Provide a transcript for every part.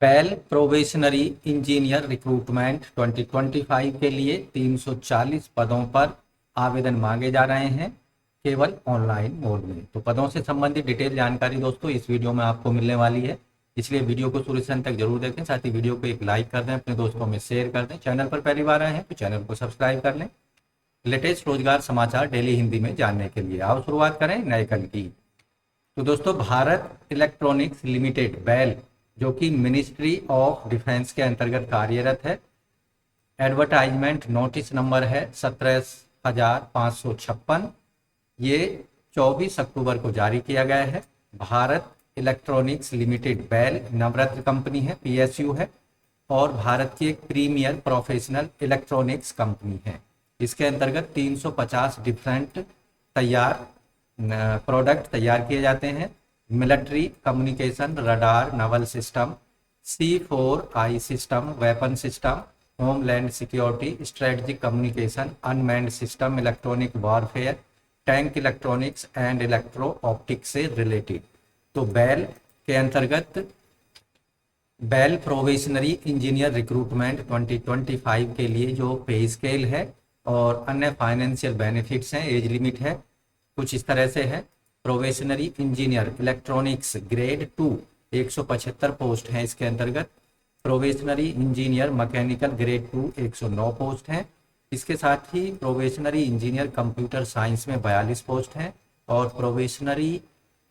Bell probationary engineer recruitment 2025 के लिए 340 पदों पर आवेदन मांगे जा रहे हैं, केवल ऑनलाइन मोड में। तो पदों से संबंधित डिटेल जानकारी दोस्तों इस वीडियो में आपको मिलने वाली है, इसलिए वीडियो को शुरू से अंत तक जरूर देखें। साथ ही वीडियो को एक लाइक कर दें, अपने दोस्तों में शेयर कर दें। चैनल पर पहली बार आए हैं तो चैनल को सब्सक्राइब कर लें। लेटेस्ट रोजगार समाचार डेली हिंदी में जानने के लिए आओ शुरुआत करें नए कल की। तो दोस्तों, भारत इलेक्ट्रॉनिक्स लिमिटेड बेल, जो कि मिनिस्ट्री ऑफ डिफेंस के अंतर्गत कार्यरत है। एडवर्टाइजमेंट नोटिस नंबर है 17,556। ये 24 अक्टूबर को जारी किया गया है। भारत इलेक्ट्रॉनिक्स लिमिटेड बेल नवरत्न कंपनी है, पीएसयू है, और भारत की एक प्रीमियर प्रोफेशनल इलेक्ट्रॉनिक्स कंपनी है। इसके अंतर्गत 350 डिफरेंट तैयार प्रोडक्ट तैयार किए जाते हैं। Military communication, radar, Naval system, C4I system, weapon system, homeland security, strategic communication, unmanned system, electronic warfare, tank electronics and electro optics से रिलेटेड। तो बेल के अंतर्गत बेल प्रोबेशनरी इंजीनियर रिक्रूटमेंट 2025 के लिए जो पे स्केल है और अन्य फाइनेंशियल बेनिफिट्स हैं, एज लिमिट है, कुछ इस तरह से है। Probationary engineer electronics grade 2 175 post हैं इसके अंतर्गत। Probationary engineer mechanical grade 2 109 post हैं। इसके साथ ही प्रोबेशनरी इंजीनियर कंप्यूटर साइंस में 42 पोस्ट हैं और प्रोबेशनरी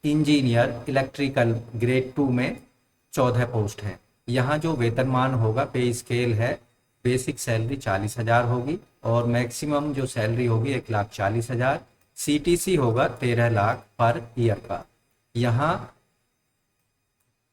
इंजीनियर इलेक्ट्रिकल ग्रेड 2 में 14 पोस्ट हैं। यहाँ जो वेतनमान होगा, पे स्केल है, बेसिक सैलरी 40,000 होगी और मैक्सिमम जो सैलरी होगी 1,40,000। सीटीसी होगा 13 लाख पर ईयर का। यहाँ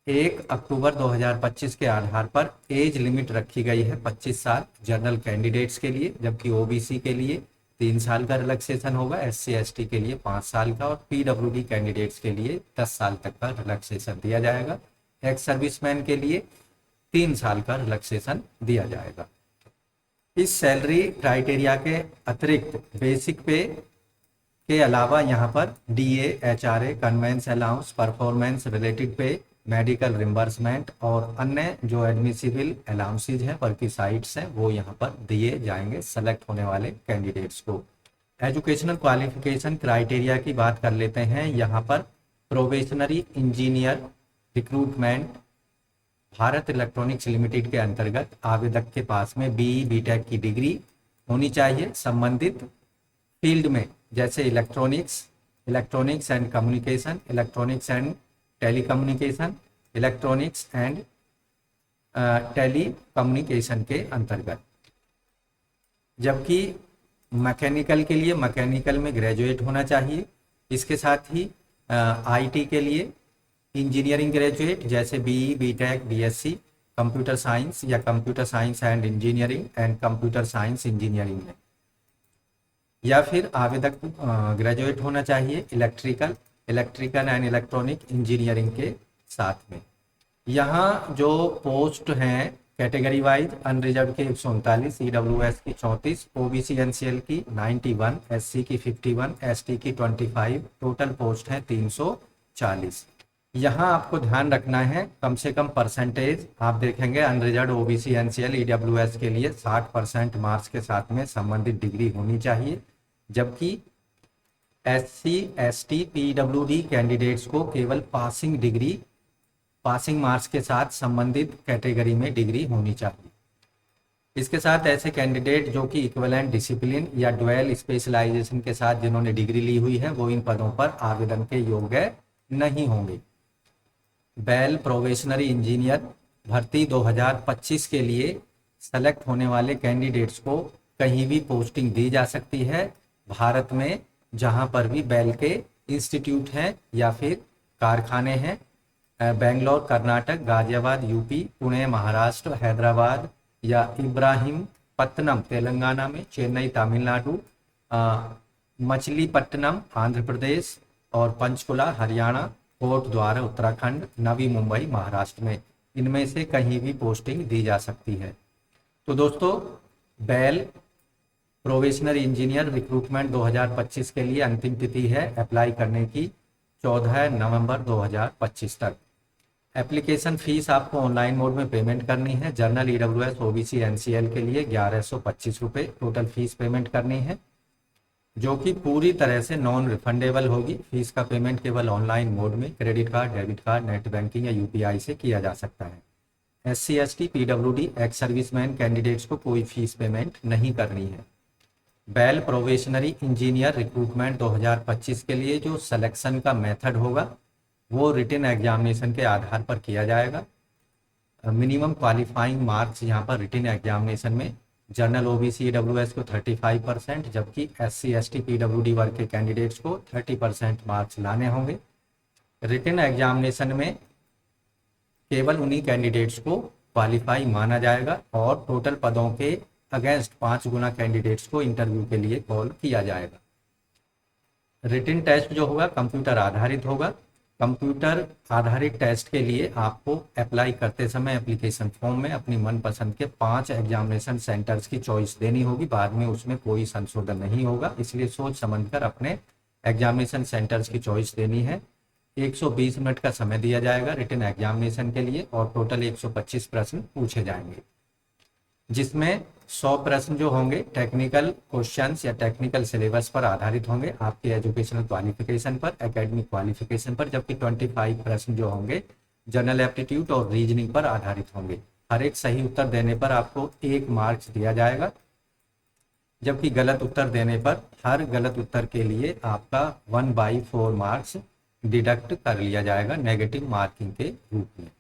1 अक्टूबर 2025 के आधार पर एज लिमिट रखी गई है 25 साल जनरल कैंडिडेट्स के लिए, जबकि ओबीसी के लिए 3 साल का रिलैक्सेशन होगा, एससी एसटी के लिए 5 साल का और पीडब्ल्यूडी कैंडिडेट्स के लिए 10 साल तक का रिलैक्सेशन दिया जाएगा। एक्स सर्विसमैन के लिए 3 साल का रिलैक्सेशन दिया जाएगा। इस सैलरी क्राइटेरिया के अतिरिक्त बेसिक पे के अलावा यहाँ पर DA, HRA, convince allowance, performance related पे, मेडिकल रिम्बर्समेंट और अन्य जो एडमिसिबल अलाउंसेज हैं, पर्क्विसाइट्स हैं, वो यहाँ पर दिए जाएंगे सेलेक्ट होने वाले कैंडिडेट्स को। एजुकेशनल क्वालिफिकेशन क्राइटेरिया की बात कर लेते हैं। यहाँ पर probationary engineer recruitment Bharat electronics limited के अंतर्गत आवेदक के पास में बीई बीटेक की डिग्री होनी चाहिए संबंधित फील्ड में, जैसे electronics and communication, electronics and telecommunication, electronics and telecommunication के अंतर्गत। जबकि मैकेनिकल के लिए मैकेनिकल में ग्रेजुएट होना चाहिए। इसके साथ ही आईटी के लिए इंजीनियरिंग ग्रेजुएट, जैसे BE, BTech, BSc, computer science या computer science and engineering and computer science engineering में, या फिर आवेदक ग्रेजुएट होना चाहिए इलेक्ट्रिकल एंड इलेक्ट्रॉनिक इंजीनियरिंग के साथ में। यहाँ जो पोस्ट हैं कैटेगरी वाइज, अनरिजर्व के 139, ईडब्ल्यूएस की 34, ओबीसी एनसीएल की 91, एससी की 51, एसटी की 25, टोटल पोस्ट है 340। यहाँ आपको ध्यान रखना है कम से कम परसेंटेज आप देखेंगे, अनरिजर्व, ओबीसी, एनसीएल, ईडब्ल्यूएस के लिए 60% मार्क्स के साथ में संबंधित डिग्री होनी चाहिए, जबकि एससी, एसटी, पीडब्ल्यूडी कैंडिडेट्स को केवल पासिंग मार्क्स के साथ संबंधित कैटेगरी में डिग्री होनी चाहिए। इसके साथ ऐसे कैंडिडेट जो कि इक्विवेलेंट डिसिप्लिन या डुअल स्पेशलाइजेशन के साथ जिन्होंने डिग्री ली हुई है, वो इन पदों पर आवेदन के योग्य नहीं होंगे। बेल प्रोबेशनरी इंजीनियर भर्ती 2025 के लिए सेलेक्ट होने वाले कैंडिडेट्स को कहीं भी पोस्टिंग दी जा सकती है भारत में, जहां पर भी बेल के इंस्टीट्यूट हैं या फिर कारखाने हैं। बेंगलोर कर्नाटक, गाजियाबाद यूपी, पुणे महाराष्ट्र, हैदराबाद या इब्राहिमपट्टनम तेलंगाना में, चेन्नई तमिलनाडु, मछलीपट्टनम आंध्र प्रदेश और पंचकुला हरियाणा, कोट द्वार उत्तराखंड, नवी मुंबई महाराष्ट्र में, इनमें से कहीं भी पोस्टिंग दी जा सकती है। तो दोस्तों, बेल प्रोबेशनरी इंजीनियर रिक्रूटमेंट 2025 के लिए अंतिम तिथि है अप्लाई करने की 14 नवंबर 2025 तक। एप्लीकेशन फीस आपको ऑनलाइन मोड में पेमेंट करनी है। जनरल, ईडब्ल्यूएस, ओबीसी, एनसीएल के लिए 1125 रुपये टोटल फीस पेमेंट करनी है, जो कि पूरी तरह से नॉन रिफंडेबल होगी। फीस का पेमेंट केवल ऑनलाइन मोड में credit card, debit card, net banking या यूपीआई से किया जा सकता है। SC, ST, PWD, ex serviceman candidates को कोई फीस पेमेंट नहीं करनी है। बेल प्रोबेशनरी इंजीनियर रिक्रूटमेंट 2025 के लिए जो सिलेक्शन का मेथड होगा वो रिटन एग्जामिनेशन के आधार पर किया जाएगा। मिनिमम क्वालिफाइंग मार्क्स यहाँ पर रिटन एग्जामिनेशन में जनरल, ओबीसी, ईडब्ल्यूएस को 35%, जबकि SC, ST, PWD वर्ग के कैंडिडेट्स को 30% मार्क्स लाने होंगे। रिटन एग्जामिनेशन में केवल उन्हीं कैंडिडेट्स को क्वालिफाई माना जाएगा और टोटल पदों के अगेंस्ट 5 गुना कैंडिडेट्स को इंटरव्यू के लिए कॉल किया जाएगा। रिटन टेस्ट जो होगा कंप्यूटर आधारित होगा। कंप्यूटर आधारित टेस्ट के लिए आपको अप्लाई करते समय एप्लीकेशन फॉर्म में अपनी मनपसंद के 5 एग्जामिनेशन सेंटर्स की चॉइस देनी होगी। बाद में उसमें कोई संशोधन नहीं होगा, इसलिए सोच समझकर अपने एग्जामिनेशन सेंटर्स की चॉइस देनी है। 120 मिनट का समय दिया जाएगा रिटन एग्जामिनेशन के लिए और टोटल 125 प्रश्न पूछे जाएंगे, जिसमें 100 प्रश्न जो होंगे टेक्निकल क्वेश्चंस या टेक्निकल सिलेबस पर आधारित होंगे, आपके एजुकेशनल क्वालिफिकेशन पर, एकेडमिक क्वालिफिकेशन पर, जबकि 25 प्रश्न जो होंगे जनरल एप्टीट्यूड और रीजनिंग पर आधारित होंगे। हर एक सही उत्तर देने पर आपको 1 मार्क्स दिया जाएगा, जबकि गलत उत्तर देने पर हर गलत उत्तर के लिए आपका 1/4 मार्क्स डिडक्ट कर लिया जाएगा नेगेटिव मार्किंग के रूप में।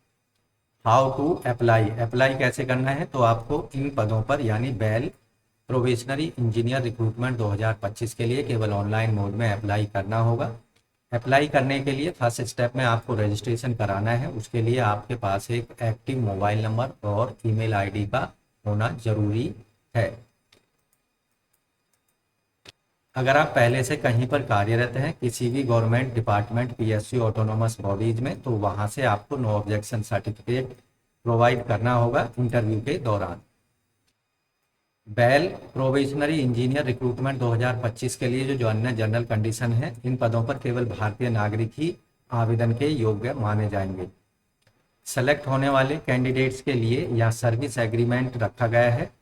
हाउ टू अप्लाई, अप्लाई कैसे करना है, तो आपको इन पदों पर यानी बेल प्रोबेशनरी इंजीनियर रिक्रूटमेंट 2025 के लिए केवल ऑनलाइन मोड में अप्लाई करना होगा। अप्लाई करने के लिए फर्स्ट स्टेप में आपको रजिस्ट्रेशन कराना है। उसके लिए आपके पास एक एक्टिव मोबाइल नंबर और ईमेल आईडी का होना जरूरी है। अगर आप पहले से कहीं पर कार्यरत हैं किसी भी government department, PSU, autonomous bodies में, तो वहां से आपको नो ऑब्जेक्शन सर्टिफिकेट प्रोवाइड करना होगा इंटरव्यू के दौरान। बेल प्रोबेशनरी इंजीनियर रिक्रूटमेंट 2025 के लिए जो अन्य जनरल कंडीशन है, इन पदों पर केवल भारतीय नागरिक ही आवेदन के योग्य माने जाएंगे। सेलेक्ट होने वाले कैंडिडेट्स के लिए यहाँ सर्विस एग्रीमेंट रखा गया है।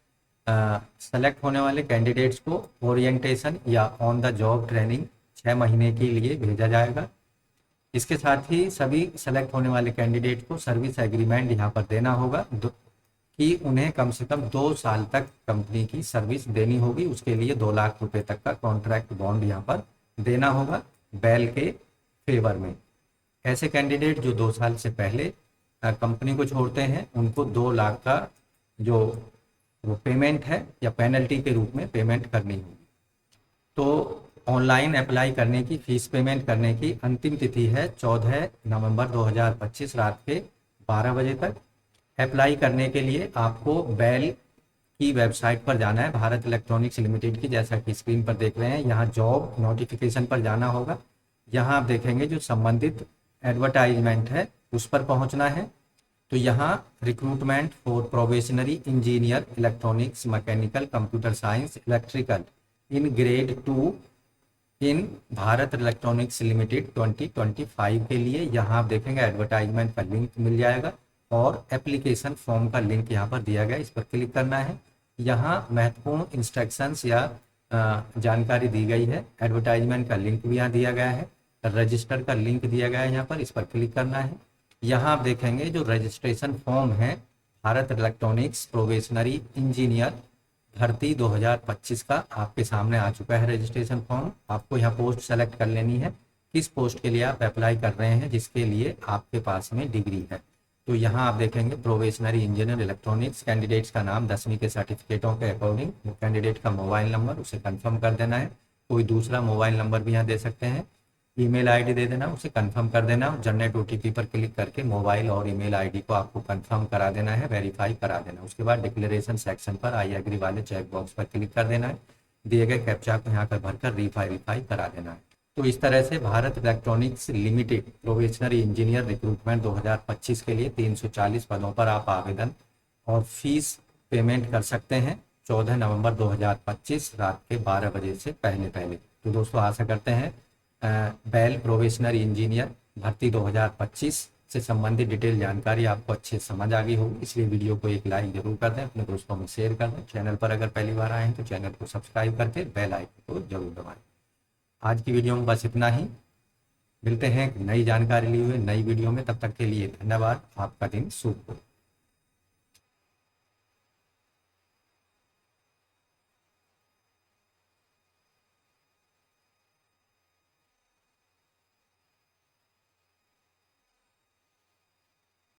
सेलेक्ट होने वाले कैंडिडेट्स को ओरिएंटेशन या ऑन द जॉब ट्रेनिंग 6 महीने के लिए भेजा जाएगा। इसके साथ ही सभी सेलेक्ट होने वाले कैंडिडेट को सर्विस एग्रीमेंट यहाँ पर देना होगा कि उन्हें कम से कम 2 साल तक कंपनी की सर्विस देनी होगी। उसके लिए 2 लाख रुपए तक का कॉन्ट्रैक्ट बॉन्ड यहाँ पर देना होगा बेल के फेवर में। ऐसे कैंडिडेट जो 2 साल से पहले कंपनी को छोड़ते हैं उनको 2 लाख का जो वो पेमेंट है या पेनल्टी के रूप में पेमेंट करनी होगी। तो ऑनलाइन अप्लाई करने की, फीस पेमेंट करने की अंतिम तिथि है 14 नवंबर 2025 रात के 12 बजे तक। अप्लाई करने के लिए आपको बेल की वेबसाइट पर जाना है, भारत इलेक्ट्रॉनिक्स लिमिटेड की, जैसा कि स्क्रीन पर देख रहे हैं। यहाँ जॉब नोटिफिकेशन पर जाना होगा। यहाँ आप देखेंगे जो संबंधित एडवर्टाइजमेंट है उस पर पहुँचना है। तो यहाँ recruitment for probationary engineer electronics, mechanical, computer science, electrical in grade 2 in Bharat electronics limited 2025 के लिए यहाँ आप देखेंगे एडवर्टाइजमेंट का लिंक मिल जाएगा और एप्लीकेशन फॉर्म का लिंक यहाँ पर दिया गया, इस पर क्लिक करना है। यहाँ महत्वपूर्ण इंस्ट्रक्शंस या जानकारी दी गई है। एडवर्टाइजमेंट का लिंक भी यहाँ दिया गया है, रजिस्टर का लिंक दिया गया है, यहाँ पर इस पर क्लिक करना है। यहाँ आप देखेंगे जो रजिस्ट्रेशन फॉर्म है भारत इलेक्ट्रॉनिक्स प्रोबेशनरी इंजीनियर भर्ती 2025 का आपके सामने आ चुका है रजिस्ट्रेशन फॉर्म। आपको यहाँ पोस्ट सेलेक्ट कर लेनी है, किस पोस्ट के लिए आप अप्लाई कर रहे हैं, जिसके लिए आपके पास में डिग्री है। तो यहाँ आप देखेंगे प्रोबेशनरी इंजीनियर इलेक्ट्रॉनिक्स, कैंडिडेट्स का नाम 10वीं के सर्टिफिकेटों के अकॉर्डिंग, कैंडिडेट का मोबाइल नंबर उसे कंफर्म कर देना है। कोई दूसरा मोबाइल नंबर भी यहाँ दे सकते हैं। ईमेल आईडी दे देना, उसे कंफर्म कर देना। जनरेट OTP पर क्लिक करके मोबाइल और ईमेल आईडी को आपको कंफर्म करा देना है, वेरीफाई करा देना। उसके बाद डिक्लेरेशन सेक्शन पर आई एग्री वाले चेक बॉक्स पर क्लिक कर देना है। दिए गए कैप्चा को यहाँ पर भरकर वेरीफाई करा देना है। तो इस तरह से Bharat electronics limited probationary engineer recruitment 2025 के लिए 340 पदों पर आप आवेदन और फीस पेमेंट कर सकते हैं 14 नवंबर 2025 रात के 12 बजे से पहले। तो दोस्तों आशा करते हैं बेल प्रोबेशनरी इंजीनियर भर्ती 2025 से संबंधित डिटेल जानकारी आपको अच्छे से समझ आ गई होगी, इसलिए वीडियो को एक लाइक जरूर कर दें, अपने दोस्तों में शेयर कर दें। चैनल पर अगर पहली बार आए हैं तो चैनल को सब्सक्राइब करके बेल आइकन को जरूर दबाएं। आज की वीडियो में बस इतना ही। मिलते हैं एक नई जानकारी लिए हुए नई वीडियो में, तब तक के लिए धन्यवाद। आपका दिन शुभ हो।